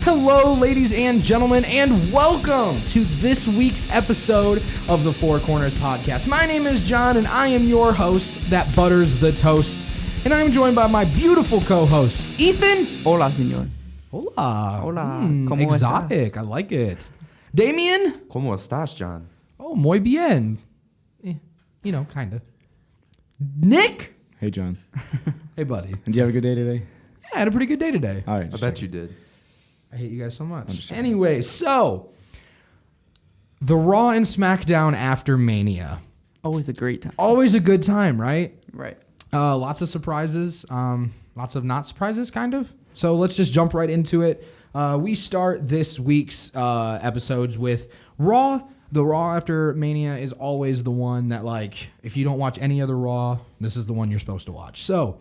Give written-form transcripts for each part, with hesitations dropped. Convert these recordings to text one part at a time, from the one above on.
Hello, ladies and gentlemen, and welcome to this week's episode of the Four Corners Podcast. My name is John, and I am your host that butters the toast. And I'm joined by my beautiful co-host, Ethan. Hola, señor. Hola. Hola. ¿Cómo Exotic. estás? I like it. Damien. ¿Cómo estás, John? Oh, muy bien. Kind of. Nick. Hey, John. Hey, buddy. Did you have a good day today? Yeah, I had a pretty good day today. All right. I bet you did. I hate you guys so much. Anyway, so the Raw and Smackdown after Mania. Always a great time. Always a good time, right? Right. Lots of surprises, lots of not surprises, kind of. So let's just jump right into it. We start this week's episodes with Raw. The Raw after Mania is always the one that, like, if you don't watch any other Raw, this is the one you're supposed to watch. So,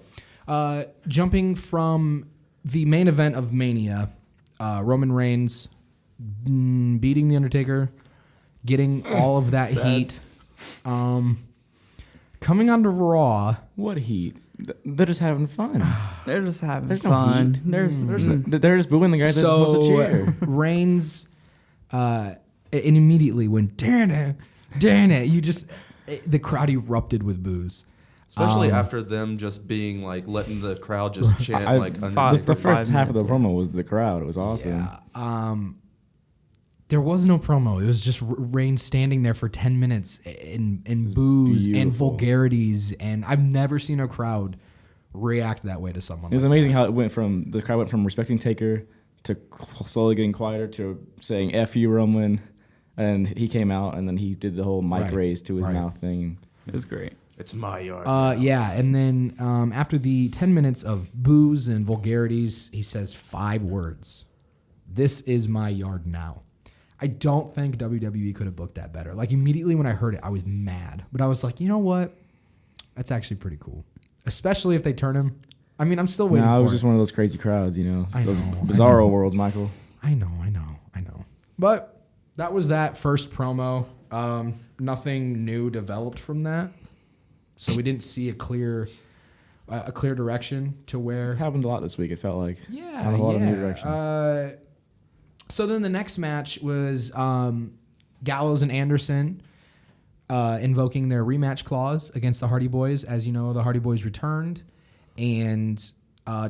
jumping from the main event of Mania, Roman Reigns beating The Undertaker, getting all of that heat. Coming onto Raw. What heat? They're just having fun. They're just having There's fun. No heat. They're just booing the guy that's supposed to cheer. Reigns, and immediately went, damn it, you just, the crowd erupted with boos. Especially after them just being like, letting the crowd just chant The first half of the promo was the crowd. It was awesome. Yeah. There was no promo. It was just Reigns standing there for 10 minutes in boos and vulgarities, and I've never seen a crowd react that way to someone. It was amazing how the crowd went from respecting Taker to slowly getting quieter to saying "F you, Roman," and he came out and then he did the whole mic raise to his mouth thing. It was great. It's my yard. Yeah, and then after the 10 minutes of boos and vulgarities, he says 5 words. This is my yard now. I don't think WWE could have booked that better. Like, immediately when I heard it, I was mad. But I was like, you know what? That's actually pretty cool. Especially if they turn him. I mean, I'm still waiting for it. It was just one of those crazy crowds, you know. I Those know, bizarro worlds, Michael. I know. But that was that first promo. Nothing new developed from that. So we didn't see a clear direction to where... It happened a lot this week, it felt like. Yeah, a lot of new direction. So then the next match was Gallows and Anderson invoking their rematch clause against the Hardy Boys. As you know, the Hardy Boys returned and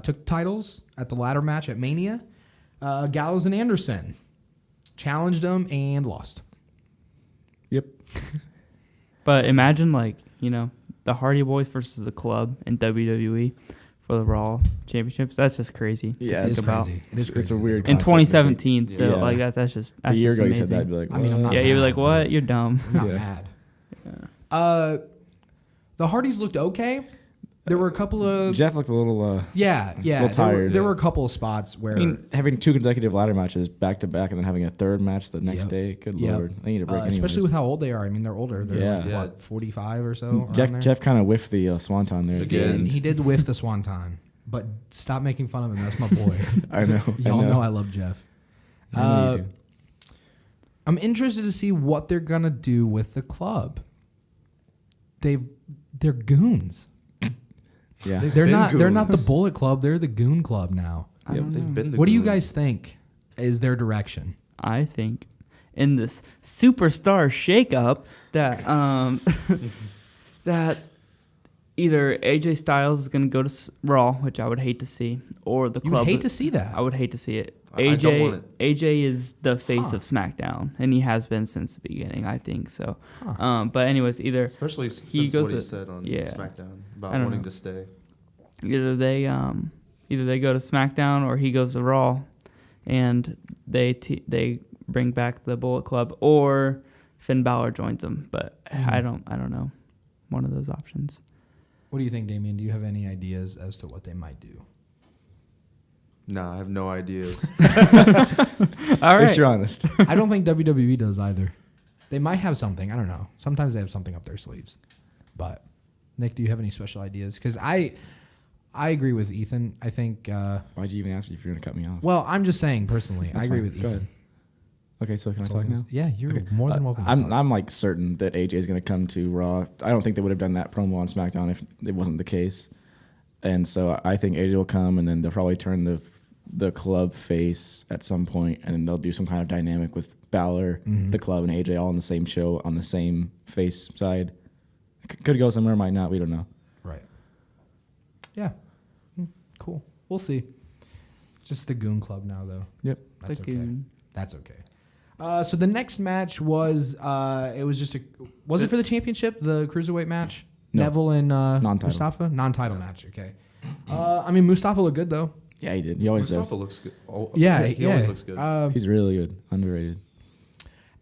took titles at the ladder match at Mania. Gallows and Anderson challenged them and lost. Yep. But imagine, the Hardy Boys versus the club in WWE for the Raw Championships. That's just crazy. Yeah, it is crazy. It's a weird In concept. 2017, that's just a year ago amazing. you said that, I'd be like, what? I mean, I'm not you'd be mad, like, what? You're dumb. I'm not mad. Yeah. The Hardys looked okay. There were a couple of... Jeff looked a little... Yeah. little tired. There were a couple of spots where... I mean, having 2 consecutive ladder matches back to back and then having a third match the next day. Good Lord. They need a break especially with how old they are. I mean, they're older. They're 45 or so? Jeff kind of whiffed the swanton there. Again. He did whiff the swanton. But stop making fun of him. That's my boy. I know. Y'all know I love Jeff. I know you do. I'm interested to see what they're going to do with the club. They're goons. Yeah. They're not the Bullet Club. They're the Goon Club now. They've been the What do you goons. guys think is their direction? I think in this superstar shakeup that that either AJ Styles is going to go to Raw, which I would hate to see, or the club. You would hate to see that. I would hate to see it. I don't want it. AJ is the face of SmackDown, and he has been since the beginning, I think so. But anyways, Especially since what he said on SmackDown about wanting to stay. Either they go to SmackDown or he goes to Raw, and they bring back the Bullet Club, or Finn Balor joins them. But I don't know, one of those options. What do you think, Damien? Do you have any ideas as to what they might do? Nah, I have no ideas. All right. At least you're honest. I don't think WWE does either. They might have something. I don't know. Sometimes they have something up their sleeves. But, Nick, do you have any special ideas? Because I agree with Ethan. I think... Why'd you even ask me if you're going to cut me off? Well, I'm just saying, personally, I agree with Go Ethan. ahead. Okay, so can I talk now? Yeah, you're more than welcome to talk. I'm like certain that AJ is going to come to Raw. I don't think they would have done that promo on SmackDown if it wasn't the case. And so I think AJ will come, and then they'll probably turn the the club face at some point, and then they'll do some kind of dynamic with Balor, the club, and AJ all on the same show on the same face side. Could go somewhere, might not. We don't know. Right. Yeah. Cool. We'll see. Just the Goon Club now, though. Yep. That's The okay. Goon. That's okay. So the next match was it was just was it for the championship, the cruiserweight match? No. Neville and Non-title. Mustafa? Non-title match, okay. I mean, Mustafa looked good, though. Yeah, he did. He always Mustafa does. looks good. Oh, Yeah, he always looks good. He's really good. Underrated.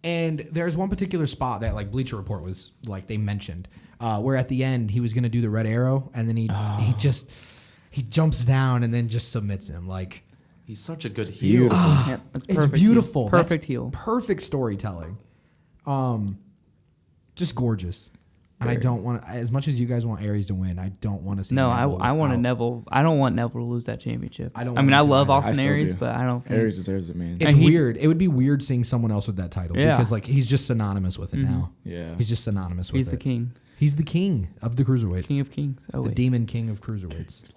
And there's one particular spot that like Bleacher Report was like they mentioned, where at the end he was gonna do the red arrow, and then he jumps down and then just submits him. Like He's such a good heel. Beautiful. Yep, that's it's perfect beautiful. heel. Perfect That's heel. Perfect storytelling. Just gorgeous. And I don't want to, as much as you guys want Aries to win, I don't want to see. No, Neville I want without- Neville. I don't want Neville to lose that championship. I don't I mean, want I him to love either. Austin I still Aries, do. but I don't think Aries deserves it, man. It's And he- weird. It would be weird seeing someone else with that title Yeah. because like he's just synonymous with it now. Yeah. He's just synonymous with he's it. the king, He's the king of the cruiserweights. king of kings. Oh, the wait, demon king of cruiserweights.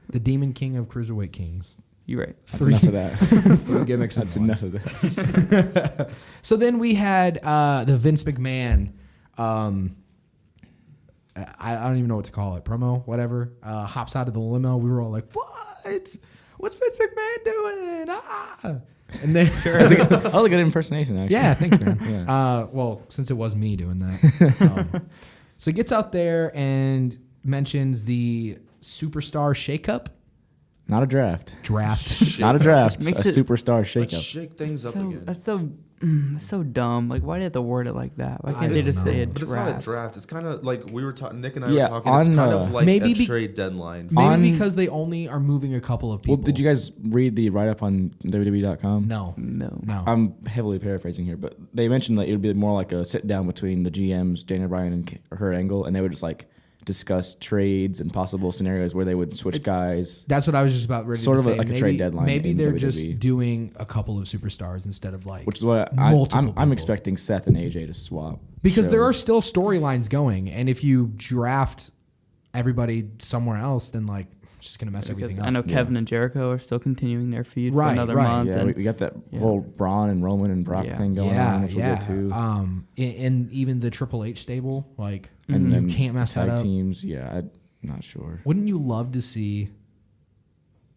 The demon king of cruiserweight kings. you're right. That's enough of that. Three gimmicks. in That's one. enough of that. So then we had the Vince McMahon. I don't even know what to call it. Promo, whatever. Hops out of the limo. We were all like, "What? What's Vince McMahon doing?" And then, That was a good impersonation, actually. yeah, thanks, man. Yeah. Well, since it was me doing that, so he gets out there and mentions the superstar shakeup Not a draft. draft. Not a draft. Makes A it- superstar Let's shakeup. shake things up So again. that's so dumb. Like, why do they have to word it like that? Why I can't they don't just say know. a But it's not a draft? draft. It's kind of like we were talking. Nick and I Yeah, were talking. It's on, kind of like maybe a be- trade deadline. Maybe On- because they only are moving a couple of people. Well, did you guys read the write-up on WWE.com? No, No. no. I'm heavily paraphrasing here, but they mentioned that it would be more like a sit-down between the GMs, Daniel Bryan and Kurt Angle, and they would just like discuss trades and possible scenarios where they would switch guys. That's what I was just about ready Sort to of say. like a maybe, trade deadline Maybe in they're WWE. just doing a couple of superstars instead of like Which is what multiple I'm people. expecting Seth and AJ to swap. because there are shows. still storylines going, and if you draft everybody somewhere else, then like it's just gonna mess Because everything up. I know Kevin and Jericho are still continuing their feud Right, for another right. month. Yeah, and we got that Yeah. whole Braun and Roman and Brock Yeah. thing going on, which we'll get to. And even the Triple H stable, like And you then can't mess that tag up. teams. Yeah, I'm not sure. Wouldn't you love to see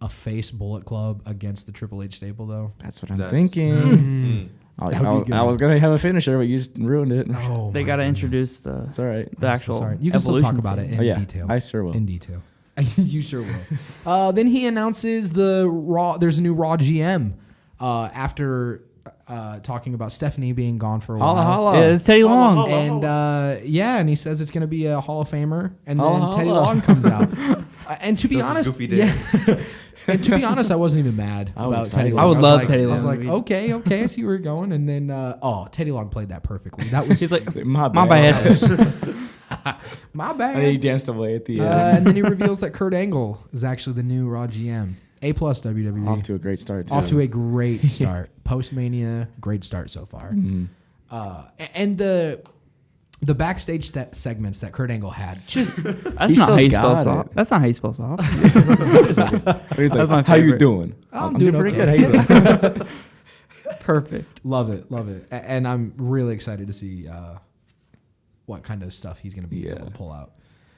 a face Bullet Club against the Triple H stable though? That's what I'm That's- thinking. That would be good. I was gonna have a finisher, but you just ruined it. Oh, they my got to goodness. introduce the It's all right. the I'm so actual. sorry. You can still talk evolution about it scene. in Oh, yeah, detail. I sure will. In detail. You sure will. Then he announces the Raw. There's a new Raw GM after talking about Stephanie being gone for a while. Holla, holla. Yeah, it's Teddy Long. And and he says it's going to be a Hall of Famer, and then Holla, Teddy holla. Long comes out. And to be Does his honest, goofy dance. and to be honest, I wasn't even mad I was about excited. Teddy Long. I would was love like- Teddy I was Long like, to be- okay, I see where you're going. And then, Teddy Long played that perfectly. That was He's like, My my bad. my bad. And then he danced away at the end. And then he reveals that Kurt Angle is actually the new Raw GM. A+ WWE. Off to a great start. Too. Off to a great start. Post-mania, great start so far. Mhm. And the backstage segments that Kurt Angle had, just That's He not still how you got spell it. soft. That's not how you spell soft. He's like, That's my how you favorite. doing? I'm doing pretty okay. good. How you doing? Perfect. love it. And I'm really excited to see what kind of stuff he's going to be able to pull out.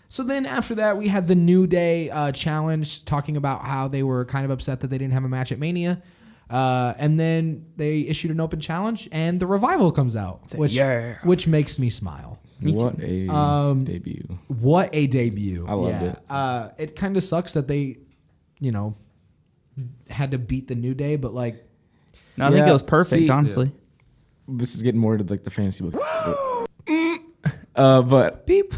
So then after that, we had the New Day challenge, talking about how they were kind of upset that they didn't have a match at Mania. And then they issued an open challenge, and the Revival comes out, which makes me smile. What a debut. What a debut. I loved it. It kind of sucks that they, had to beat the New Day, but like, No, I think Yeah, it was perfect, see- honestly. This is getting more to like the fantasy book. But beep.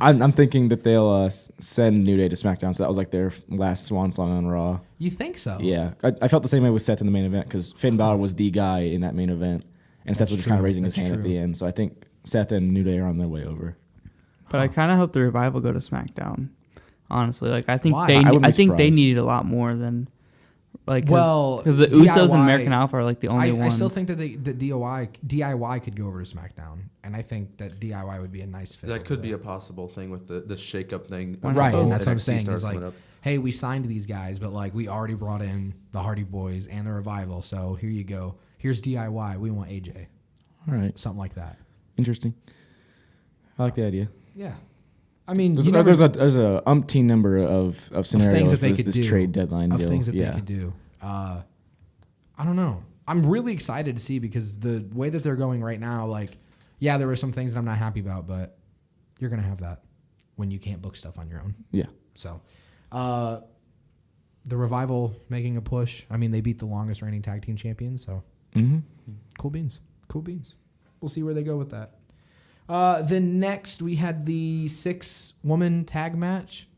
I'm thinking that they'll send New Day to SmackDown, so that was like their last swan song on Raw. You think so? Yeah, I felt the same way with Seth in the main event because Finn Balor was the guy in that main event, and Seth was just kind of true. raising his That's hand at true. the end. So I think Seth and New Day are on their way over. But I kind of hope the Revival go to SmackDown. Honestly, like I think Why? they, I wouldn't I be think they surprised. needed a lot more than, like, because the DIY Usos and American Alpha are like the only I ones. still think that the DIY could go over to SmackDown, and I think that DIY would be a nice fit. That over could be there. a possible thing with the shake-up thing. Right, Right, Oh, and that's what I'm NXT saying stars is like coming up. hey, we signed these guys, but like we already brought in the Hardy Boys and the Revival, so here you go. Here's DIY. We want AJ. All right. Something like that. Interesting. I like the idea. Yeah. I mean, There's a umpteen number of scenarios things that for they this, could this do. trade deadline Of deal. things that yeah. they could do. I don't know. I'm really excited to see because the way that they're going right now, like, yeah, there were some things that I'm not happy about, but you're going to have that when you can't book stuff on your own. Yeah. So, the Revival making a push. I mean, they beat the longest reigning tag team champions, so cool beans. Cool beans. We'll see where they go with that. Then next, we had the 6-woman tag match.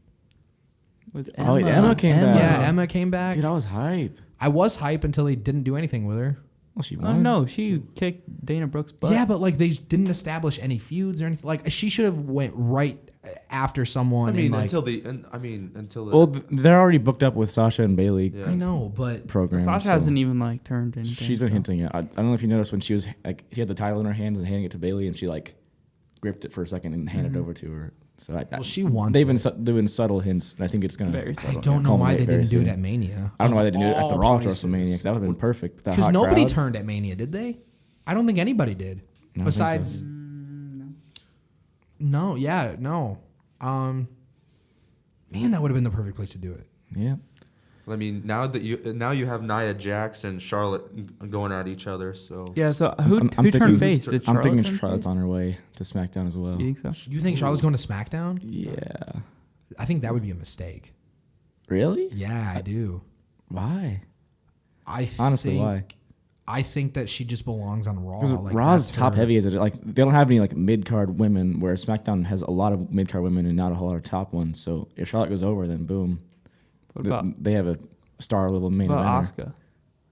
With Emma came back. Yeah, Emma came back. Dude, I was hype. I was hype until they didn't do anything with her. Well, she Oh won. no, she kicked Dana Brooks' butt. Yeah, but like they didn't establish any feuds or anything. Like she should have went right after someone. I mean, and, like, until the. Well, they're already booked up with Sasha and Bailey Yeah. I know, but program. Sasha hasn't even like turned anything. She's been hinting it. I don't know if you noticed when she was like, she had the title in her hands and handing it to Bailey, and she like gripped it for a second and handed it over to her. So she wants. they've it. been doing subtle hints, and I think it's gonna. Very I subtle. don't know why culminate they very didn't do it soon. at Mania. I don't know why they didn't do it at the Of Raw all after WrestleMania because that would have been perfect. Because nobody turned at Mania, did they? I don't think anybody did. No, I don't think Besides, so. no, yeah, no. Man, that would have been the perfect place to do it. Yeah. I mean, now you have Nia Jax and Charlotte going at each other. So Yeah. So who I'm turned thinking- face? Did I'm Charlotte thinking turn Charlotte's face? on her way to SmackDown as well. You think so? You think Charlotte's going to SmackDown? Yeah. I think that would be a mistake. Really? Yeah, I do. Why? I Honestly, think, why? I think that she just belongs on Raw. Because Like, Raw's that's top her- heavy. Is it like they don't have any like mid card women, whereas SmackDown has a lot of mid card women and not a whole lot of top ones. So if Charlotte goes over, then boom, What about they have a star level main eventer. Asuka?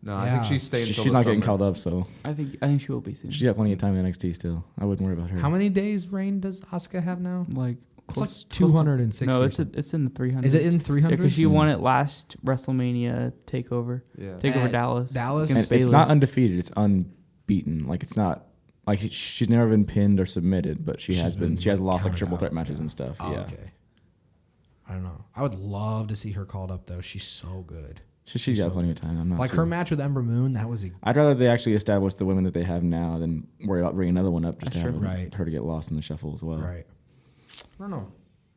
no, I Yeah. think she's staying. She's till the not getting summer. called up, so I think she will be soon. she's got plenty of time in NXT still. I wouldn't worry about her. How many days reign does Asuka have now? Like It's like close- 260. No, or it's something. it's in the 300. Is it in 300? Because she won it last WrestleMania Takeover. Yeah. Takeover At Dallas. Dallas? against And it's Bayley. not undefeated. It's unbeaten. Like it's not like she's never been pinned or submitted, but she She's has been. been, She has like, lost like counted triple out. threat matches Yeah. and stuff. Oh, yeah. okay. I don't know. I would love to see her called up though. She's so good. She's got plenty of time. I'm not Like too- her match with Ember Moon, that was a I'd rather they actually establish the women that they have now than worry about bringing another one up just to That's have true. Right. her to get lost in the shuffle as well. right. I don't know.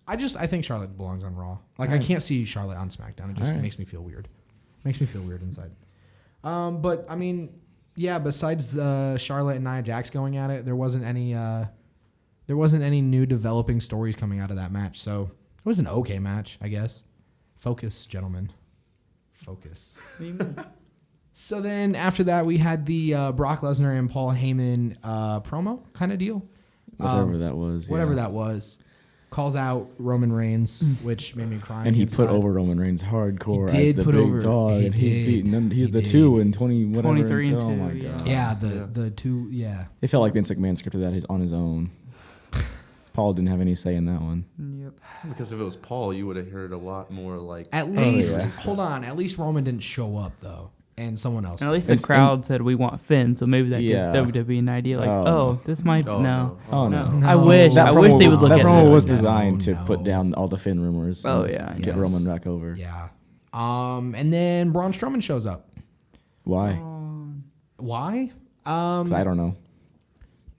I think Charlotte belongs on Raw. Like I Alright. can't see Charlotte on SmackDown. It just Alright. makes me feel weird. Makes me feel weird inside. But I mean, yeah. Besides the Charlotte and Nia Jax going at it, there wasn't any new developing stories coming out of that match. So it was an okay match, I guess. Focus, gentlemen. Focus. So then after that, we had the Brock Lesnar and Paul Heyman promo kind of deal. Whatever that was. Whatever yeah. that was. Calls out Roman Reigns, which made me cry. And he inside. put over Roman Reigns hardcore He as did the put big over- dog, he and he's did. beating them. He's He the did. 2 and 20 whatever. 23 and until- oh 2, my yeah. god. Yeah, Yeah. the two, yeah. It felt like Vince McMahon scripted that on his own. Paul didn't have any say in that one. Yep. Because if it was Paul, you would have heard a lot more like. At least, yeah. hold on. At least Roman didn't show up though, and someone else. And at least It's- the crowd said we want Finn, so maybe that Yeah. gives WWE an idea. Like, Oh, oh, no. this might no. Oh no. No. I wish That they would look that at promo it. was No, designed to no. put down all the Finn rumors. Oh, and yeah. get Yes. Roman back over. Yeah. And then Braun Strowman shows up. Why? Why? 'Cause I don't know.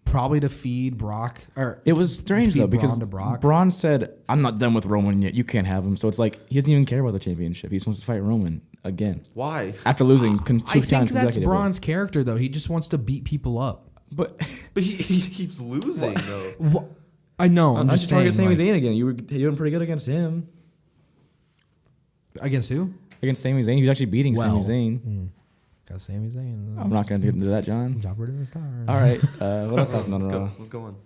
Probably to feed Brock. Or It was strange feed though because Braun to Brock. Braun said, "I'm not done with Roman yet. You can't have him." So it's like he doesn't even care about the championship. He just wants to fight Roman again Why? after losing two I times think that's consecutively. Braun's character though. He just wants to beat people up. But But he keeps losing though. What? I know. I'm just saying. Sami like, Zayn again. You were doing pretty good against him. against who? Against Sami Zayn, he was actually beating Well, Sami Zayn. Got Sami Zayn. I'm not going to get into that, John. Drop her to the stars. All right. What else happened on Let's Raw? go. Let's go on.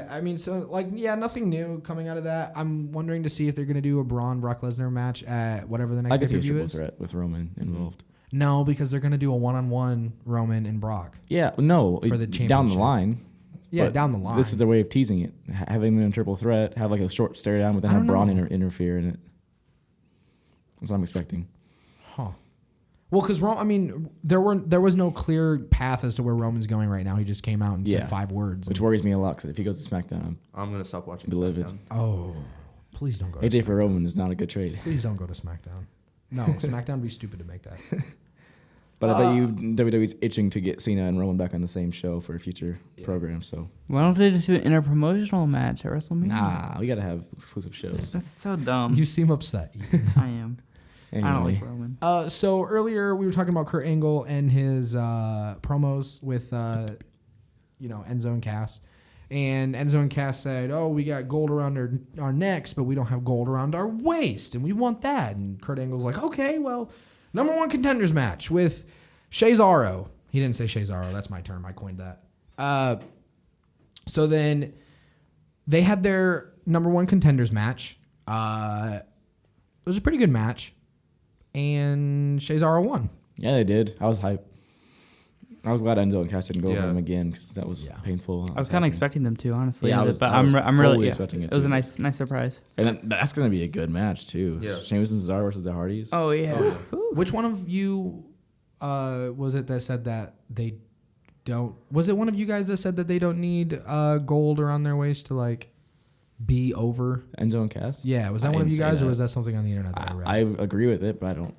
I mean, so like, yeah, nothing new coming out of that. I'm wondering to see if they're gonna do a Braun Brock Lesnar match at whatever the I next could see a pay-per-view triple is. threat with Roman involved. No, because they're gonna do a one-on-one Roman and Brock. Yeah, no, For the down the championship. line. Yeah, But down the line. This is their way of teasing it. Have him in a triple threat, have like a short stare down, but then I have don't Braun know. interfere in it. That's what I'm expecting. Huh. Well, because I mean, there was no clear path as to where Roman's going right now. He just came out and Yeah. said 5 words. Which worries me a lot because if he goes to SmackDown, I'm gonna stop watching. Be livid. SmackDown. Oh, Please don't go. To AJ for Roman is not a good trade. Please don't go to SmackDown. No, SmackDown would be stupid to make that. But I bet you WWE's itching to get Cena and Roman back on the same show for a future program. So Why don't they just do an interpromotional match at WrestleMania? nah, we gotta have exclusive shows. That's so dumb. You seem upset. I am. I don't Anyway, like Roman. So earlier we were talking about Kurt Angle and his promos with Enzo and Cass. And Enzo and Cass said, "Oh, we got gold around our necks, but we don't have gold around our waist, and we want that." And Kurt Angle's like, "Okay, well, number one contenders match with Cesaro." He didn't say Cesaro. That's my term. I coined that. So then they had their number one contenders match. It was a pretty good match, and Cesaro won. yeah, they did. I was hyped. I was glad Enzo and Cass didn't go over Yeah. him again because that was painful. I was kind of expecting them to, honestly. Yeah, I was but I'm fully really expecting it It was too. a nice surprise. And then that's gonna be a good match too. Yeah. Sheamus and Cesaro versus the Hardys. Oh yeah. Which one of you was it that said that they don't? Was it one of you guys that said that they don't need gold around their waist to like be over? Enzo and Cass. Yeah, was that I one of didn't you say guys, or that. was that something on the internet that I I read? agree with it, but I didn't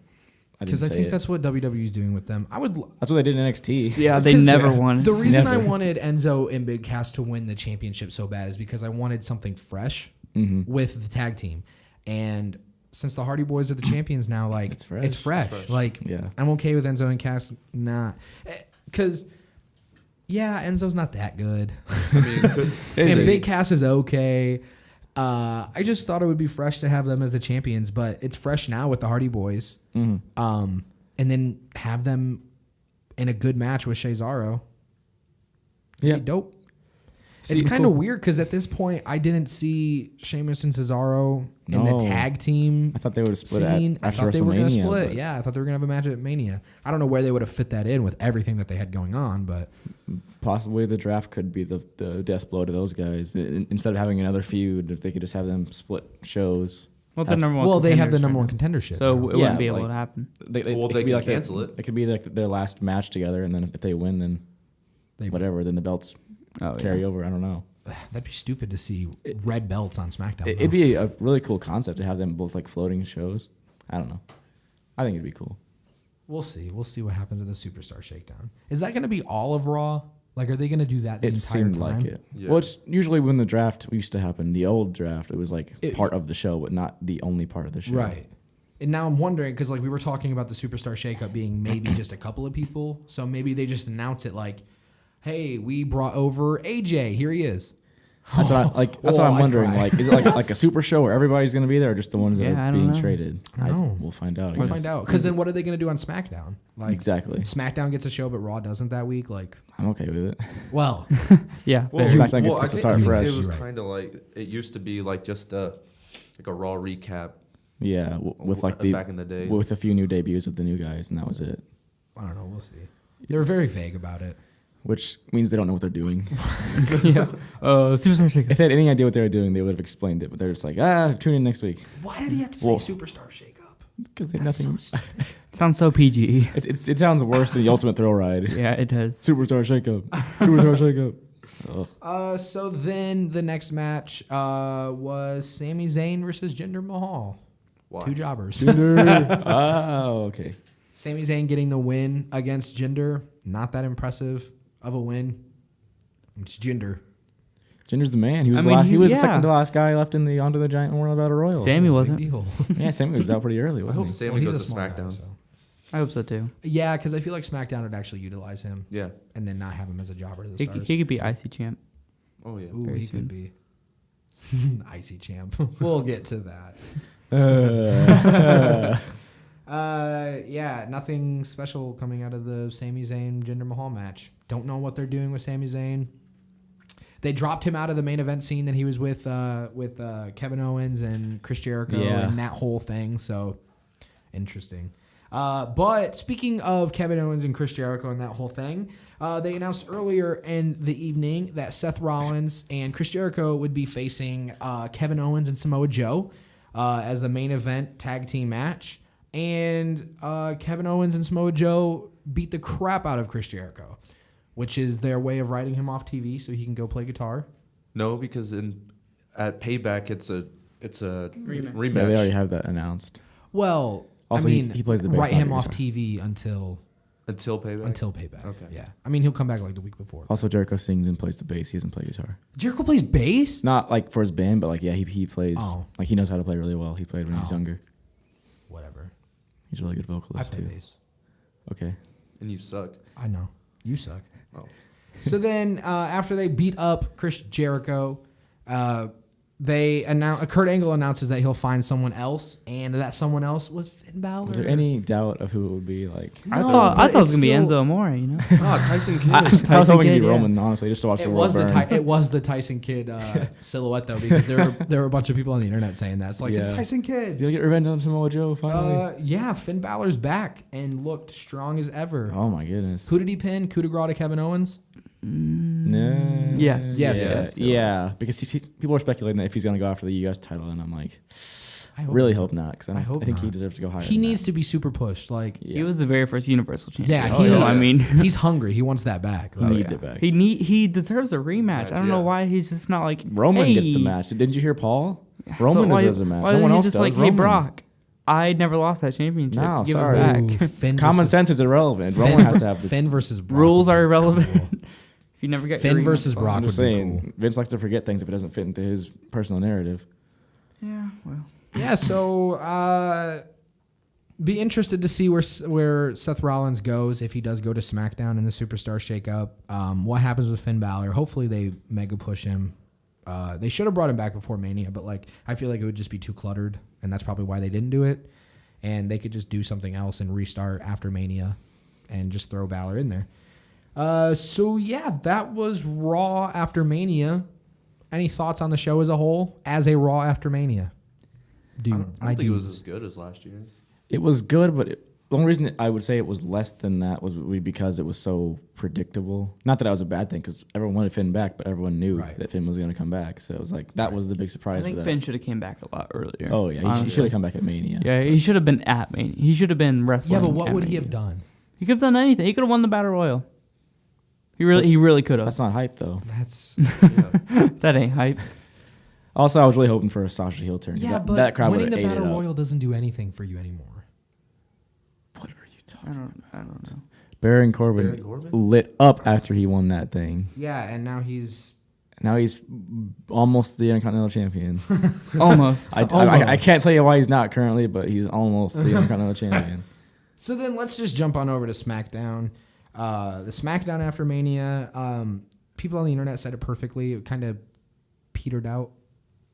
Because I say think it. that's what WWE is doing with them. I would. That's what they did in NXT. Yeah, they Because never won. The reason I Never. wanted Enzo and Big Cass to win the championship so bad is because I wanted something fresh Mm-hmm. with the tag team, and since the Hardy Boys are the champions now, like It's fresh. It's fresh. Fresh. Like Yeah. I'm okay with Enzo and Cass not, because Enzo's not that good, I mean, and Big Cass is okay. I just thought it would be fresh to have them as the champions, but it's fresh now with the Hardy Boys. Mm-hmm. And then have them in a good match with Cesaro. Yeah. Be dope. It's Seems kind of cool. weird because at this point I didn't see Sheamus and Cesaro in the No. tag team I thought they would have split scene. I after thought they were going to WrestleMania, split. but Yeah, I thought they were going to have a match at Mania. I don't know where they would have fit that in with everything that they had going on, but possibly the draft could be the death blow to those guys. Instead of having another feud, if they could just have them split shows. Well, the That's- number one. they have the contenders number one right contendership. now. So now. it Yeah, wouldn't be able like- to happen. Well, it they could be can like cancel it. It could be like their last match together, and then if they win, then whatever. Then the belts Oh, carry over. I don't know. That'd be stupid to see red belts on SmackDown. It'd be a really cool concept to have them both like floating shows. I don't know. I think it'd be cool. We'll see. We'll see what happens at the Superstar Shakedown. Is that going to be all of Raw? Like, are they going to do that the It entire seemed time? like it. Yeah. Well, it's usually when the draft used to happen, the old draft, it was like It- part of the show, but not the only part of the show. Right. And now I'm wondering, because like we were talking about the Superstar Shakeup being maybe just a couple of people, so maybe they just announce it like, "Hey, we brought over AJ. Here he is." That's what that's what Oh, I'm I'd wondering. cry. Like, is it like a super show where everybody's going to be there, or just the ones that Yeah, I are don't being know. traded? I don't know. We'll find out. I We'll guess. find out. Because then what are they going to do on SmackDown? Like Exactly. SmackDown gets a show, but Raw doesn't that week. Like, I'm okay with it. well, Yeah. Well, very- SmackDown gets I to think start fresh. It was Right. kind of like it used to be like just like a Raw recap. Yeah, with like Back in the day. with a few new debuts of the new guys, and that was it. I don't know. We'll see. They're very vague about it. Which means they don't know what they're doing. yeah. Superstar Shake. If they had any idea what they were doing, they would have explained it. But they're just like, tune in next week Why did he have to say Well- Superstar Shakeup? because they That's so nothing. stupid. Sounds so PG. It sounds worse than the Ultimate Thrill Ride. Yeah, it does. Superstar Shakeup. Superstar Shakeup. Ugh. So then the next match was Sami Zayn versus Jinder Mahal. Why? Two jobbers. Oh, okay. Sami Zayn getting the win against Jinder. Not that impressive of a win. It's Jinder. Jinder's the man. He was I the mean, last, he was the yeah. second to last guy left in the Onto the Giant Memorial Battle Royal. Sammy Big wasn't. deal. Yeah, Sammy was out pretty early, I wasn't hope he? Sammy Well, he's goes a to small guy, SmackDown. so. I hope so too. Yeah, because I feel like SmackDown would actually utilize him Yeah. and then not have him as a jobber to the He, stars. he could be IC champ. Oh yeah. Ooh, very he soon. could be. Icy champ. We'll get to that. Yeah, nothing special coming out of the Sami Zayn Jinder Mahal match. Don't know what they're doing with Sami Zayn. They dropped him out of the main event scene that he was with Kevin Owens and Chris Jericho Yeah. and that whole thing. So interesting. But speaking of Kevin Owens and Chris Jericho and that whole thing, they announced earlier in the evening that Seth Rollins and Chris Jericho would be facing Kevin Owens and Samoa Joe as the main event tag team match. And Kevin Owens and Samoa Joe beat the crap out of Chris Jericho, which is their way of writing him off TV so he can go play guitar. No, because at Payback it's a It's a rematch. Yeah, they already have that announced. Well, Also, I mean, he plays the bass write him line off every TV until payback. Okay. Yeah. I mean, he'll come back like the week before. Also, Jericho sings and plays the bass. He doesn't play guitar. Jericho plays bass? Not like for his band, but like he plays. Oh. Like he knows how to play really well. He played when he was younger. Whatever. He's a really good I vocalist play too. bass. Okay. And you suck. I know. You suck. Oh. So then, after they beat up Chris Jericho, Kurt Angle announces that he'll find someone else, and that someone else was Finn Balor. Was there any doubt of who it would be? Like I No, thought but it was it's gonna be still- Enzo Amore, you know. Tyson Kidd. I was Tyson hoping it'd Kidd, be yeah. Roman, honestly, just to watch It the was world burn. it was the Tyson Kidd silhouette though, because there were a bunch of people on the internet saying that it's like it's Yeah. Tyson Kidd. Did you get revenge on Samoa Joe finally? Yeah, Finn Balor's back and looked strong as ever. Oh my goodness. Who did he pin? Coup de grace to Kevin Owens. No. Yes. Yes. Yeah. Because people are speculating that if he's gonna go after the U.S. title, and I'm like, I hope really not. hope not, because I hope I think he not. deserves to go higher. He than needs that. to be super pushed. Like, Yeah. He was the very first Universal Champion. yeah, So, I mean, he's hungry. He wants that back. He needs it back. he deserves a rematch. I don't know Yeah. why he's just not like Roman hey. gets the match. Didn't you hear Paul? But Roman why- deserves a match. Why Someone isn't he else just does. like, hey Roman. Brock, I never lost that championship. No, Give sorry. it Ooh, back. Finn Common versus- sense is irrelevant. Finn- Roman has to have the. Finn versus Brock Rules would are be irrelevant. cool. If you never get Finn your rematch, versus well, Brock I'm would just be saying, cool. Vince likes to forget things if it doesn't fit into his personal narrative. Yeah, well, Yeah, so be interested to see where Seth Rollins goes if he does go to SmackDown in the Superstar Shakeup. What happens with Finn Balor? Hopefully they mega push him. They should have brought him back before Mania, but like I feel like it would just be too cluttered, and that's probably why they didn't do it. And they could just do something else and restart after Mania, and just throw Balor in there. So yeah, that was Raw after Mania. Any thoughts on the show as a whole as a Raw after Mania? I don't think it was as good as last year's. It was good, but the only reason I would say it was less than that was because it was so predictable. Not that that was a bad thing, because everyone wanted Finn back, but everyone knew Right. that Finn was going to come back. So it was like that was the big surprise. I think for that. Finn should have came back a lot earlier. Oh yeah, he honestly. should have come back at Mania. Yeah, he should have been at Mania. He should have been wrestling. Yeah, but what at would he Mania. have done? He could have done anything. He could have won the Battle Royal. He really could have. That's not hype though. That's That ain't hype. Also, I was really hoping for a Sasha heel turn. 'cause yeah, that, but that crowd would winning have the ate it Battle up. Royal doesn't do anything for you anymore. What are you I talking? don't know. Baron Corbin lit up after he won that thing. Yeah, and now he's Now he's almost the Intercontinental Champion. Almost. I can't tell you why he's not currently, but he's almost the Intercontinental Champion. So then let's just jump on over to SmackDown. The SmackDown after Mania, people on the internet said it perfectly. It kind of petered out,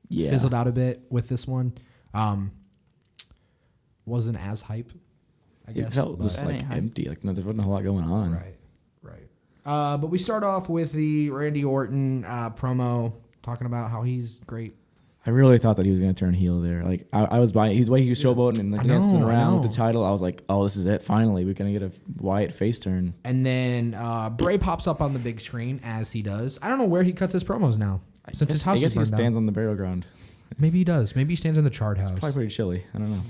Yeah. fizzled out a bit with this one. Wasn't as hype, I guess. It felt but- just That like ain't hype. empty. Like there wasn't a whole lot going on. right. But we start off with the Randy Orton promo talking about how he's great. I really thought that he was going to turn heel there. Like I was buying. He's the way he was showboating and like I know, dancing I around with the know. title. I was like, oh, this is it. Finally, we're going to get a Wyatt face turn. And then Bray pops up on the big screen as he does. I don't know where he cuts his promos now. Since his house I guess is he burned stands down. on the burial ground. Maybe he does. Maybe he stands in the charred house. Probably pretty chilly. I don't know.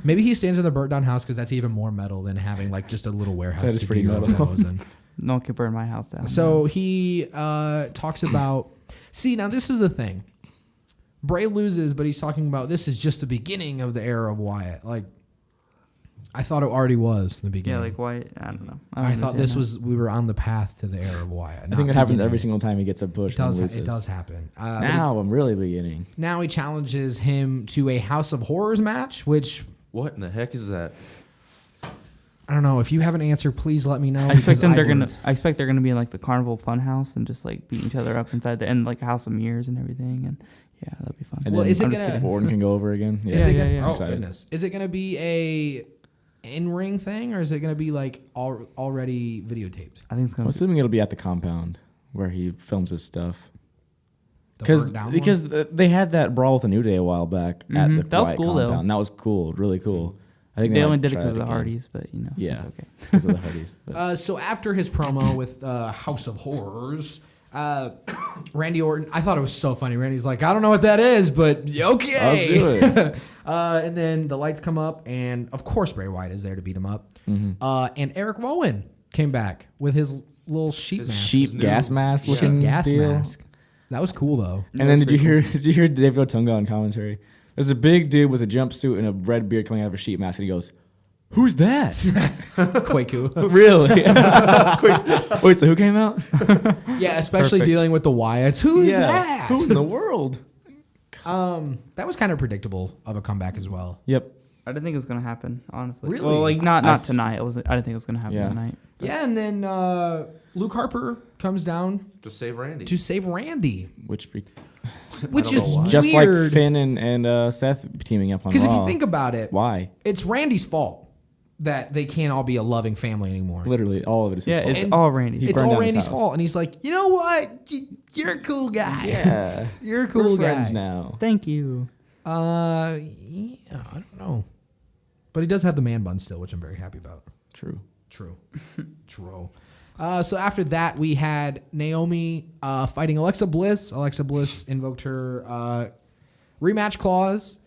Maybe he stands in the burnt down house because that's even more metal than having like just a little warehouse. That is to pretty do your metal. promos in. No one can burn my house down. So he talks about. See, now this is the thing. Bray loses, but he's talking about this is just the beginning of the era of Wyatt. Like, I thought it already was the yeah, beginning. like why? I don't know. I thought this understand we were on the path to the era of Wyatt. I think it happens every single time he gets a push. It does. and loses. It does happen. But Now I'm really beginning. now he challenges him to a House of Horrors match, which What in the heck is that? I don't know. If you have an answer, please let me know. I expect them. because I expect they're gonna be in like the Carnival Funhouse and just like beat each other up inside the and like a House of Mirrors and everything. And yeah, that'd be fun. And Well, then is it I'm just gonna- kidding. Orton can go over again. Is Yeah, it yeah, gonna, yeah. Oh Excited. goodness! Is it going to be a in-ring thing, or is it going to be like already videotaped? I think it's I'm gonna. Be, assuming it'll be at the compound where he films his stuff. The Because burnt down one? they had that brawl with the New Day a while back at the That was Wyatt cool, though. compound. That was cool, really cool. I think they might only did it try because of that the again. Hardys, but you know, Yeah. it's okay. Because of the Hardys. But So after his promo with House of Horrors, Randy Orton, I thought it was so funny. Randy's like, I don't know what that is, but okay. I'll do it. And then the lights come up, and of course Bray Wyatt is there to beat him up. Mm-hmm. And Eric Rowan came back with his little sheep mask. sheep new- gas mask Yeah. looking gas deal. mask. That was cool though. And then did you hear David Otunga on commentary There's a big dude with a jumpsuit and a red beard coming out of a sheet mask, and he goes, "Who's that?" Kwaku. Really? Wait, so who came out? Yeah, especially Perfect. dealing with the Wyatts. Who's that? Who in the world? That was kind of predictable of a comeback as well. Yep. I didn't think it was gonna happen, honestly. Really? Well, like not s- tonight. I didn't think it was gonna happen Yeah. tonight. Yeah, and then Luke Harper comes down To save Randy. to save Randy, Which which don't know is why. just like weird. Finn and Seth teaming up on Raw. Because if you think about it, why? it's Randy's fault that they can't all be a loving family anymore. Literally, all of it is his Yeah, fault. it's And all Randy. He It's burned all down his Randy's house. fault, and he's like, you know what? You're a cool guy. Yeah. You're a cool We're friends guy. now. Thank you. Yeah, I don't know, but he does have the man bun still, which I'm very happy about. True. True. So after that, we had Naomi fighting Alexa Bliss. Alexa Bliss invoked her rematch clause,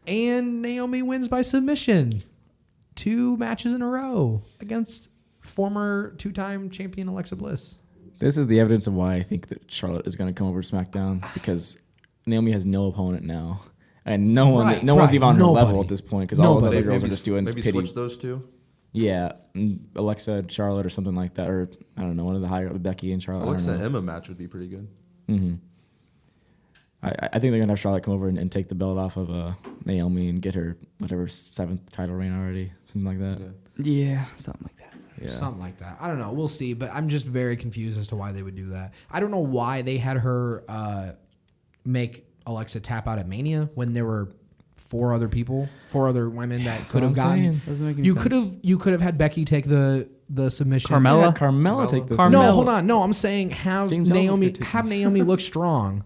and Naomi wins by submission. 2 matches in a row against former 2-time champion Alexa Bliss. This is the evidence of why I think that Charlotte is going to come over to SmackDown, because Naomi has no opponent now, and no one's even on her level at this point, because all those other girls are just doing maybe pity. switch those two. Yeah, Alexa and Charlotte or something like that, or I don't know, one of the higher Becky and Charlotte. Alexa I and don't know. Emma match would be pretty good. Mm-hmm. I think they're gonna have Charlotte come over and take the belt off of Naomi and get her whatever 7th title reign already, something like that. Yeah. Yeah, something like that. Yeah. Something like that. I don't know. We'll see. But I'm just very confused as to why they would do that. I don't know why they had her make Alexa tap out at Mania when there were 4 other women that could have gotten. Doesn't make any sense. You could have had Becky take the submission. Carmella? Carmella take the Carmella. No, hold on. No, I'm saying have James Ellsworth's Naomi good too. have Naomi look strong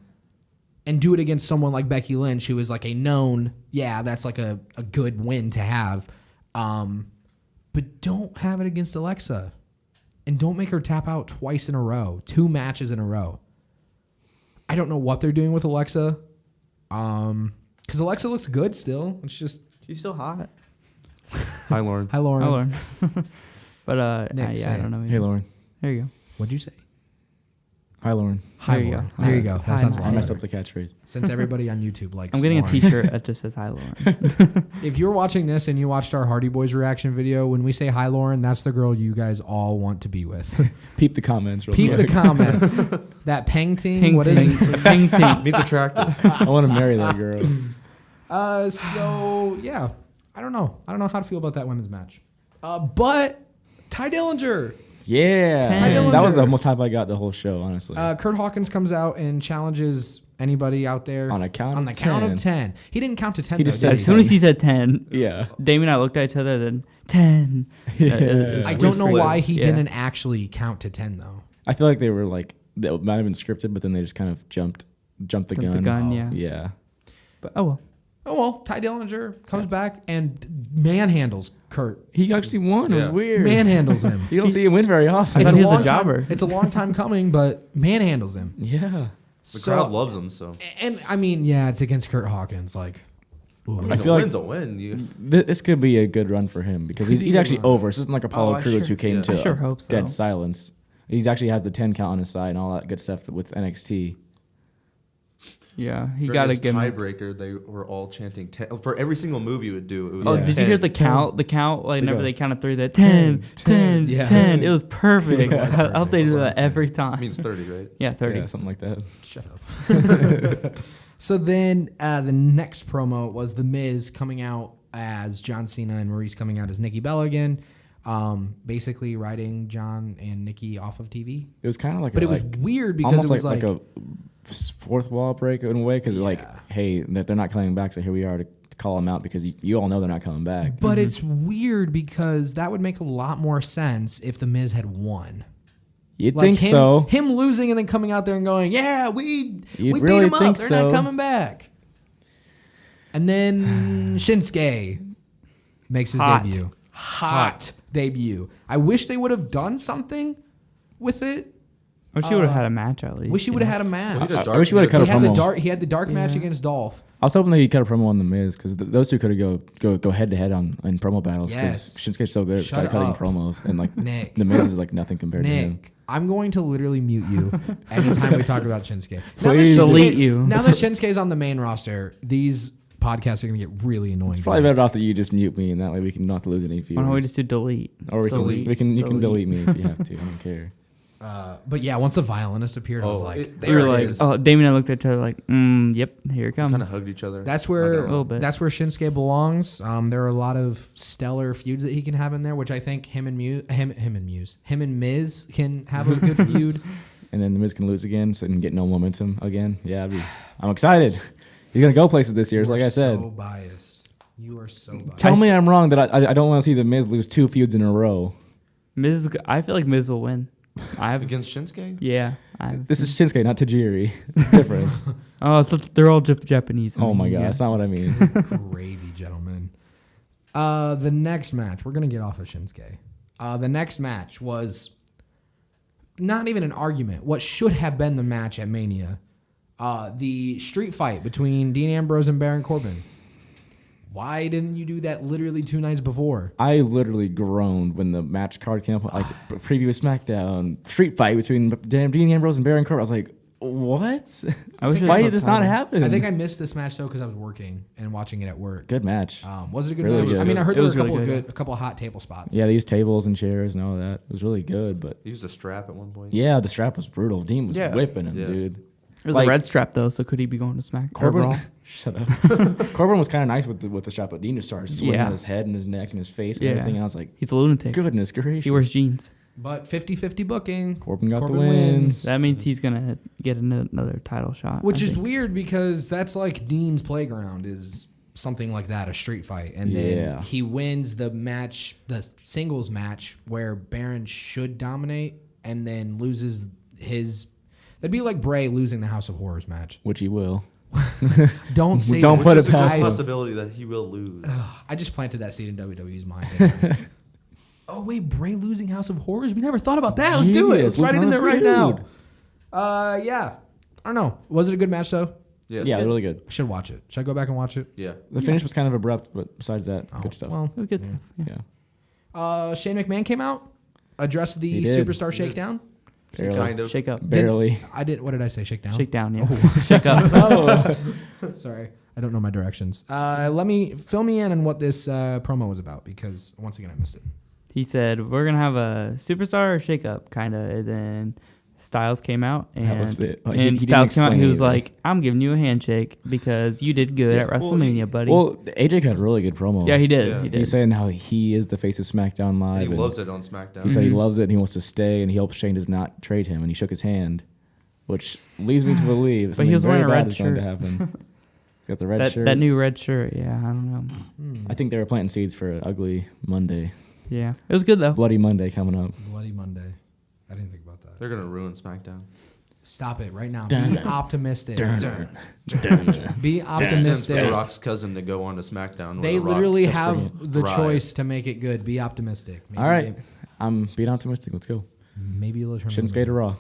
and do it against someone like Becky Lynch, who is like a known, that's like a good win to have. But don't have it against Alexa. And don't make her tap out twice in a row. 2 matches in a row. I don't know what they're doing with Alexa. Because Alexa looks good still. It's just, She's still hot. Hi, Lauren. hi, Lauren. I learned. But Nick, say I it. don't know. Hey, Lauren. There you go. What'd you say? Hi, Lauren. Hi, There you Lauren. go. There you go. Hi, That sounds a Lauren. I lot messed better. up the catchphrase. Since everybody on YouTube likes I'm getting a Lauren. T-shirt that just says "Hi, Lauren." If you're watching this and you watched our Hardy Boys reaction video, when we say hi, Lauren, that's the girl you guys all want to be with. Peep the comments real Peep the quick. comments. That Peng Ting, Ping what is ting. it? Ping ting. Meet attractive. I want to marry that girl. So yeah, I don't know how to feel about that women's match. But Ty Dillinger, Yeah. Ty That was Dillinger. the most hype I got the whole show, honestly. Kurt Hawkins comes out and challenges anybody out there On a count on of the count 10. of 10. He didn't count to 10. He just though, said did As soon as he said 10, yeah. Damien and I looked at each other. Then 10. I don't know flipped. why he Yeah. didn't actually count to 10 though. I feel like they were like, they might have been scripted, but then they just kind of jumped the Jumped the gun. gun, yeah. Yeah. But oh well. Oh well, Ty Dillinger comes back and manhandles Kurt. He actually won. It was Yeah. weird. Manhandles him. You don't see him win very often. thought he was a long jobber. time. It's a long time coming, but manhandles him. Yeah. The crowd loves him, so. And I mean, yeah, it's against Kurt Hawkins. Like, ooh. I I feel feel like- win's a win. You, This could be a good run for him because Could be he's a good actually run. over. This isn't like Apollo I Crews sure- who came yeah. to I sure hope so. dead silence. He's actually has the 10 count on his side and all that good stuff with NXT. Yeah, he during got to his give him. tiebreaker, they were all chanting 10. For every single move you would do, it was Oh, like did 10. you hear the count? The count, like They whenever go, they counted 3, that 10, 10, 10. Yeah. It was perfect. Yeah. I hope they do that Sounds good. every It time. means 30, right? Yeah, 30. Yeah, something like that. Shut up. So then the next promo was The Miz coming out as John Cena and Maurice coming out as Nikki Bella again. Basically writing John and Nikki off of TV. It was kind of like But a, it was like, weird because almost it was like a fourth wall break in a way because like, hey, that they're not coming back, so here we are to call them out because you all know they're not coming back. But it's weird because that would make a lot more sense if The Miz had won. You'd Like think him, so. Him losing and then coming out there and going, yeah, we You'd beat really them up. think They're so. not coming back. And then Shinsuke makes his Hot. debut. Hot debut. I wish they would have done something with it. I wish he would have had a match at least. Wish he would have had a match. Well, he did I wish he would've cut He a had the promo. he had the dark match against Dolph. I was hoping that he cut a promo on The Miz because those two could have go head to head in promo battles because Yes. Shinsuke's so good at Shut cutting up. promos and like Nick. The Miz is like nothing compared to him. Nick, I'm going to literally mute you anytime we talk about Shinsuke. Please. Delete you. Now that Shinsuke's on the main roster, these podcasts are gonna get really annoying. It's probably better off that you just mute me, and that way we can not have to lose any viewers. Why don't we just do delete? Or you can Delete. delete me if you have to. I don't care. But yeah, once the violinist appeared, I was like, it- We there were it like, is. oh, Damien and I looked at each other like, yep, here it comes. Kind of hugged each other. That's Like where a little bit. that's where Shinsuke belongs. There are a lot of stellar feuds that he can have in there, which I think him and Miz can have a good feud. And then the Miz can lose again, so he can get no momentum again. Yeah, I'm excited. He's gonna go places this year, like I said. So biased. You are so biased. Tell me I'm wrong that I don't want to see the Miz lose 2 feuds in a row. I feel like Miz will win. against Shinsuke. Yeah. This is Shinsuke, not Tajiri. It's different. Oh, they're all Japanese. Oh my god, Yeah. that's not what I mean. Gravy, gentlemen. The next match, we're gonna get off of Shinsuke. The next match was not even an argument. What should have been the match at Mania, the street fight between Dean Ambrose and Baron Corbin. Why didn't you do that literally 2 nights before? I literally groaned when the match card came up, like previous SmackDown street fight between Dean Ambrose and Baron Corbin. I was like, what? I wish it Why was did this not title. happen? I think I missed this match though because I was working and watching it at work. Good match. Was it a good Really match? good. I mean, I heard It there were was a couple really of good. a couple of hot table spots. Yeah, they used tables and chairs and all that. It was really good, but He used a strap at one point. yeah, the strap was brutal. Dean was Yeah. whipping him, Yeah. dude. It was Like- a red strap though, so could he be going to Smack? or Corbin, Raw? shut up. Corbin was kind of nice with the strap, but Dean just started swinging Yeah. on his head and his neck and his face and Yeah. everything. And I was like, He's a lunatic. goodness gracious. He wears jeans. But 50-50 booking. Corbin got Corbin the wins. That means he's gonna get another title shot. Which I is think. weird because that's like Dean's playground is something like that, a street fight. And then Yeah. he wins the match, the singles match where Baron should dominate and then loses his. That'd be like Bray losing the House of Horrors match. Which he will. Don't say Don't that. put Which it is a past good him. possibility that he will lose. I just planted that seed in WWE's mind. Oh wait, Bray losing House of Horrors? We never thought about that. Let's do it. Genius. Let's write it in there What's right another now. Yeah. I don't know. Was it a good match though? Yes. Yeah, really good. I should watch it. Should I go back and watch it? Yeah. The finish was kind of abrupt, but besides that, Oh, good stuff. Well, It was good stuff. Yeah. yeah. Shane McMahon came out, addressed the He did. Superstar Shakedown. Barely. Kind of. Shake up. Barely. I did. What did I say? Shakedown. Shake down. Yeah. Shake up. Sorry, I don't know my directions. Let me fill me in on what this promo was about because once again I missed it. He said we're gonna have a superstar or shake up kind of, and then Styles came out and, That was it. Like, and he didn't Styles came out and he explain was anything. like, I'm giving you a handshake because you did good Yeah. at Well, WrestleMania, buddy. Well, AJ had a really good promo. yeah, he did. Yeah. He did. He's saying how he is the face of SmackDown Live. And he and loves it on SmackDown. He said he Mhm. loves it and he wants to stay and he hopes Shane does not trade him. And he shook his hand, which leads me to believe But something he was very wearing a bad red is going to shirt. happen. He's got the red that, shirt. that new red shirt. Yeah, I don't know. I think they were planting seeds for an ugly Monday. Yeah, it was good though. Bloody Monday coming up. Bloody Monday. I didn't think about that. They're gonna ruin SmackDown. Stop it right now. Dun, Be optimistic. Be They optimistic. sent The Rock's cousin to go on to SmackDown. where They The Rock literally just have freaking the thrived. choice to make it good. Be optimistic. Maybe, All right. I'm being optimistic. Let's go. Maybe you'll turn. Shinsuke to Raw.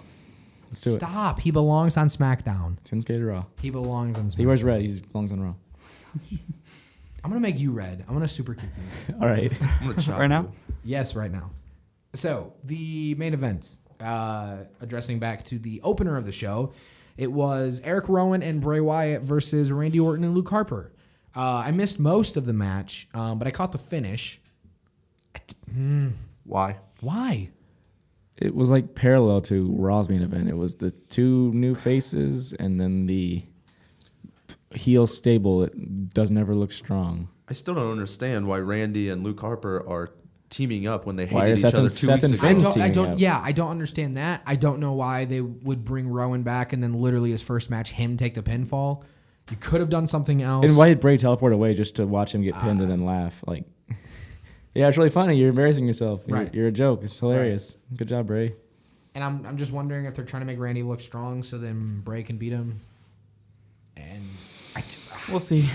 Let's do it. Stop. He belongs on SmackDown. Shinsuke to Raw. He belongs on SmackDown. He wears red. He belongs on Raw. I'm gonna make you red. I'm gonna super kick you. All right. I'm gonna chop Right now? you. Yes, right now. So the main event, addressing back to the opener of the show, it was Eric Rowan and Bray Wyatt versus Randy Orton and Luke Harper. I missed most of the match, but I caught the finish. Why? Why? It was like parallel to Raw's main event. It was the 2 new faces and then the heel stable that doesn't ever look strong. I still don't understand why Randy and Luke Harper are teaming up when they Why hated are each Seth other and- 2 Seth weeks and ago. Finn I teaming don't. up? Yeah, I don't understand that. I don't know why they would bring Rowan back and then literally his first match, him take the pinfall. You could have done something else. And why did Bray teleport away just to watch him get pinned and then laugh? Like, yeah, it's really funny. You're embarrassing yourself. Right. You're a joke. It's hilarious. Good job, Bray. And I'm just wondering if they're trying to make Randy look strong so then Bray can beat him. And We'll see.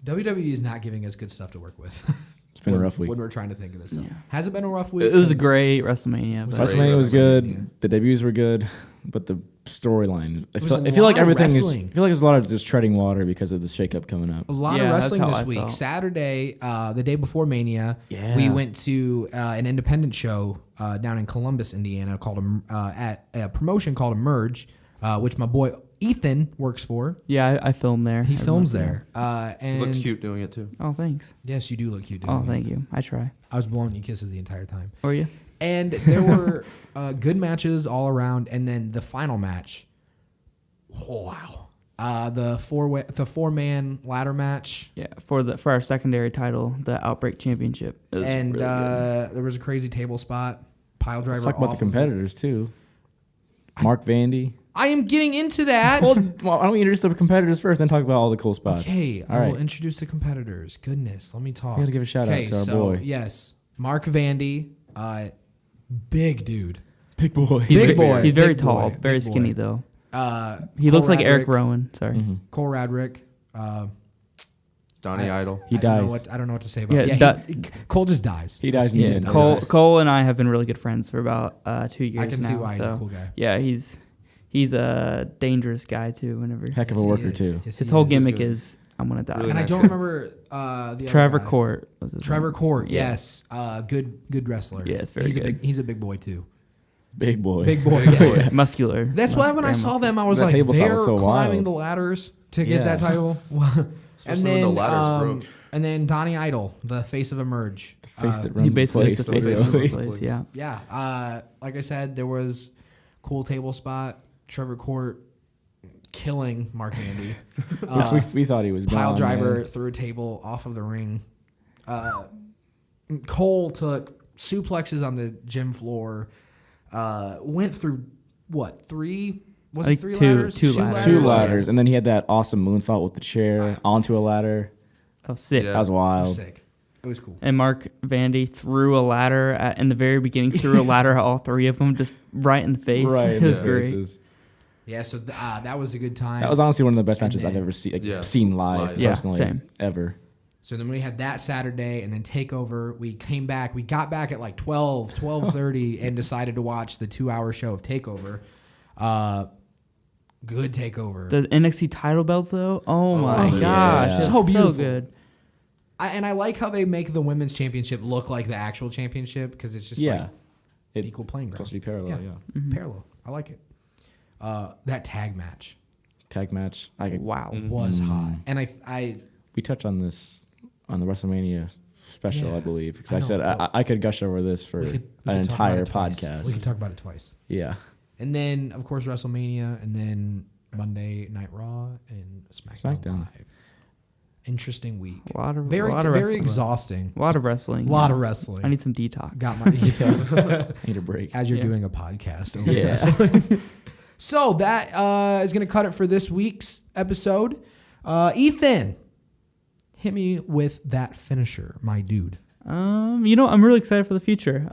WWE is not giving us good stuff to work with. It's been a rough week. When we're trying to think of this stuff. Yeah. Has it been a rough week? It was a 'Cause great WrestleMania. Was But it- WrestleMania was good. WrestleMania. The debuts were good, but the storyline. I was a feel like lot of everything is. I wrestling. feel like there's a lot of just treading water because of the shakeup coming up. A lot Yeah, of that's wrestling how this I week. felt. Saturday, the day before Mania, Yeah. we went to an independent show down in Columbus, Indiana, called at a promotion called Emerge, which my boy Ethan works for. Yeah, I film there. He every films once in a there. And Looked cute doing it too. while. Oh, thanks. Yes, you do look cute. Oh, doing it. thank you. I try. I was blowing you kisses the entire time. Were you? And there were good matches all around. And then the final match. Wow. The four-man ladder match. Yeah, for our secondary title, the Outbreak Championship. It was And really good. there was a crazy table spot. Pile driver. Let's talk about the off of- competitors too. Mark Vandy. I am getting into that. Well, why don't we introduce the competitors first, then talk about all the cool spots? Okay, All I right. will introduce the competitors. Goodness, let me talk. We gotta give a shout out to our so, boy. Yes, Mark Vandy, big dude. Big boy. He's big very, boy, He's very big tall, boy, very big skinny boy. though. He Cole looks like Eric Radrick. Rowan. Sorry. Mm-hmm. Cole Radrick. Donnie Idol. He I don't know dies. I don't know what to say about. Yeah, Cole just dies. He dies in the Yeah, end. Cole and I have been really good friends for about 2 years now. I can see why he's a so, cool guy. Yeah, he's a dangerous guy too. Whenever Heck of a Yes, he worker is. too. Yes, his he whole is. gimmick good. is I'm gonna die. Really And I nice don't guy. remember the other Trevor guy. Court was his Trevor name. Court. Yeah. Yes, good wrestler. Yes, very he's good. He's a big boy too. Big boy. Big boy. Yeah. Muscular. That's why when I saw them, I was That like, table saw they're was so climbing wild. the ladders to get Yeah. that title. and Especially when the ladders broke. and then Donnie Idol, the face of Emerge. Face that He runs the basically place. is the face of basically. the place. Yeah. Yeah, like I said, there was cool table spot. Trevor Court killing Mark Andy. we thought he was Pile gone, driver man. threw a table off of the ring. Cole took suplexes on the gym floor. Went through what, three? Was I it think three two- ladders? two ladders. Two ladders, and then he had that awesome moonsault with the chair onto a ladder. Oh, sick. Yeah. That was wild. Sick. It was cool. And Mark Vandy threw a ladder in the very beginning. Threw a ladder at all three of them, just right in the face. Right, It was yeah. great. Faces. Yeah, so that was a good time. That was honestly one of the best And matches I've then- ever Yeah. seen live, Live. Yeah, personally, same. ever. So then we had that Saturday and then Takeover. We came back. We got back at like 12:30 and decided to watch the 2-hour show of Takeover. Good Takeover. The NXT title belts, though. Oh my yeah. gosh, Yeah. it's So beautiful. good. I like how they make the women's championship look like the actual championship because it's just Yeah. like It equal playing supposed ground. to be parallel, yeah. Parallel. I like it. That tag match Tag match. Wow. was hot. And I We touched on this on the WrestleMania special, Yeah. I believe, because I I know, said but I could gush over this for we could an talk about entire it twice. podcast. We can talk about it twice. Yeah. And then, of course, WrestleMania, and then Monday Night Raw and SmackDown, SmackDown. Live. Interesting week. A lot of Very wrestling. exhausting. A lot of wrestling. A lot yeah. of wrestling. I need some detox. Got my Need a break. as you're Yeah. doing a podcast. Over Yeah. wrestling. So that is going to cut it for this week's episode. Ethan, hit me with that finisher, my dude. I'm really excited for the future.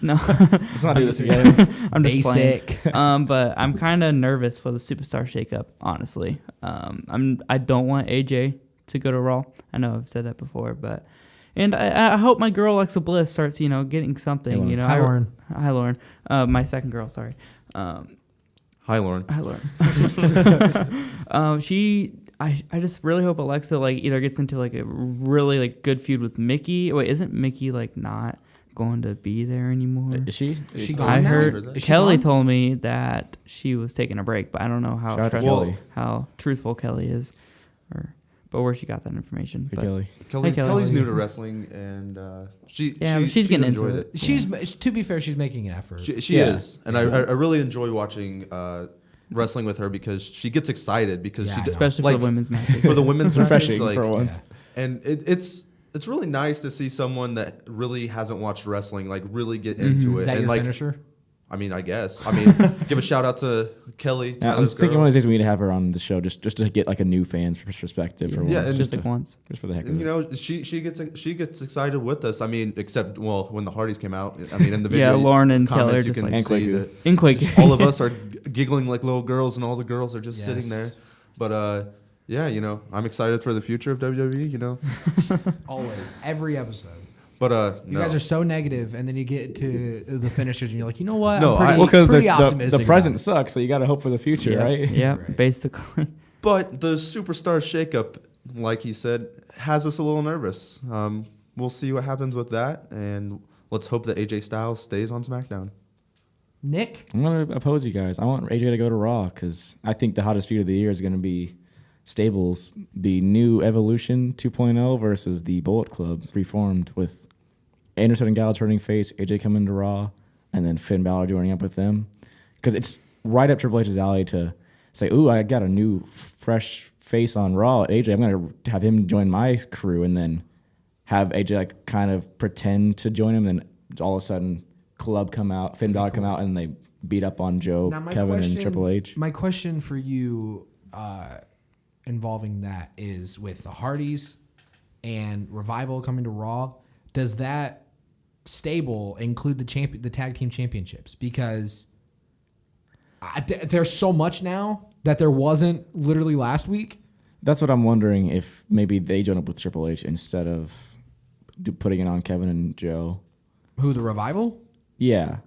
No, Let's not do this again. I'm just playing. Basic. But I'm kind of nervous for the superstar shakeup, honestly. I don't want AJ to go to Raw. I know I've said that before, and I hope my girl Alexa Bliss starts, getting something. Hey, Lauren. Hi, Lauren. Hi, Lauren. My second girl. Sorry. Hi, Lauren. Hi, Lauren. I just really hope Alexa either gets into a really good feud with Mickey. Wait, isn't Mickey not going to be there anymore? Is she? Is she Oh, gone I now? heard Is she Kelly gone? told me that she was taking a break, but I don't know how Shout out to trustful- Kelly. how truthful Kelly is, but where she got that information. Hey, But Kelly. Kelly, Kelly. Kelly's new to wrestling, and she's she's getting into enjoyed it. She's to be fair, she's making an effort. She Yeah. is, and I really enjoy watching wrestling with her because she gets excited because Yeah, I she know. does, especially like, for the women's matches. for the women's Refreshing matches, for once. and it's really nice to see someone that really hasn't watched wrestling really get into it. Is that and your finisher? I mean, I guess. Give a shout out to Kelly. Yeah, I'm Tyler's thinking girl. one of these days we need to have her on the show just to get a new fan's perspective for Yeah, once. and just to- once. just for the heck of And, it. she gets excited with us. I mean, except when the Hardys came out. I mean, in the video, Yeah, Lauren and Kelly comments, are you just can like- see And that In Quake. just all of us are giggling like little girls, and all the girls are just Yes. sitting there. But yeah, I'm excited for the future of WWE. Always, every episode. But You no. guys are so negative, and then you get to the finishers, and you're like, you know what? No, I'm pretty, Because pretty the optimistic. present about sucks, so you got to hope for the future, yeah. right? Yeah, Right. basically. But the superstar shakeup, like he said, has us a little nervous. We'll see what happens with that, and let's hope that AJ Styles stays on SmackDown. Nick? I'm going to oppose you guys. I want AJ to go to Raw because I think the hottest feud of the year is going to be Stables, the new Evolution 2.0 versus the Bullet Club reformed with Anderson and Gallo turning face, AJ coming to Raw, and then Finn Balor joining up with them. Because it's right up Triple H's alley to say, ooh, I got a new fresh face on Raw. AJ, I'm going to have him join my crew and then have AJ like kind of pretend to join him. And then all of a sudden, Club come out, Finn Balor come out, and they beat up on Joe, Kevin, and Triple H. My question for you involving that is with the Hardys and Revival coming to Raw, does that stable include the tag team championships? Because there's so much now that there wasn't literally last week. That's what I'm wondering, if maybe they join up with Triple H instead of putting it on Kevin and Joe. Who, the Revival? Yeah.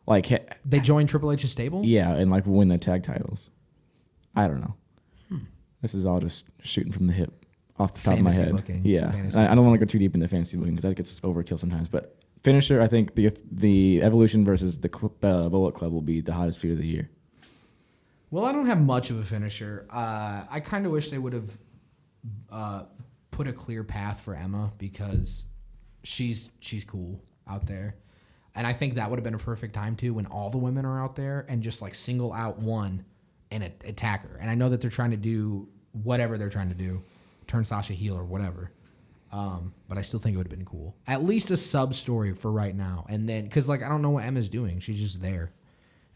Like they joined Triple H's stable? Yeah, and like win the tag titles. I don't know. This is all just shooting from the hip off the top of my head. Booking. Yeah. I don't want to go too deep into fantasy booking because that gets overkill sometimes. But finisher, I think the Evolution versus the Bullet Club will be the hottest feud of the year. Well, I don't have much of a finisher. I kind of wish they would have put a clear path for Emma because she's cool out there. And I think that would have been a perfect time, too, when all the women are out there and just, like, single out one and attack her. And I know that they're trying to do whatever they're trying to do, turn Sasha heel or whatever. But I still think it would have been cool. At least a sub-story for right now. And then, because, like, I don't know what Emma's doing. She's just there.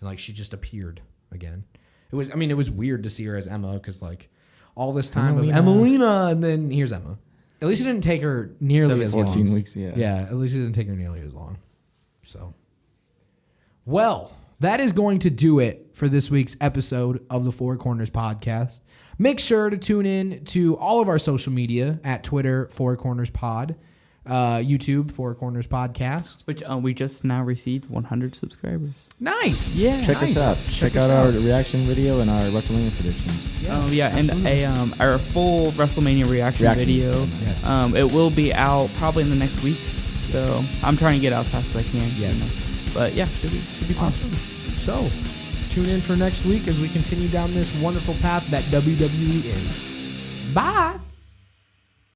And, like, she just appeared again. It was weird to see her as Emma because, like, all this time of Emelina, and then here's Emma. At least it didn't take her nearly as long. 14 weeks, yeah. Yeah, at least it didn't take her nearly as long. So, well, that is going to do it for this week's episode of the Four Corners Podcast. Make sure to tune in to all of our social media at Twitter, Four Corners Pod, YouTube, Four Corners Podcast. Which we just now received 100 subscribers. Nice. Yeah. Check us out. Check out our reaction video and our WrestleMania predictions. And our full WrestleMania reaction video. Yes. It will be out probably in the next week. So I'm trying to get out as fast as I can. Yes. But yeah, should be fun. Awesome. So, tune in for next week as we continue down this wonderful path that WWE is. Bye.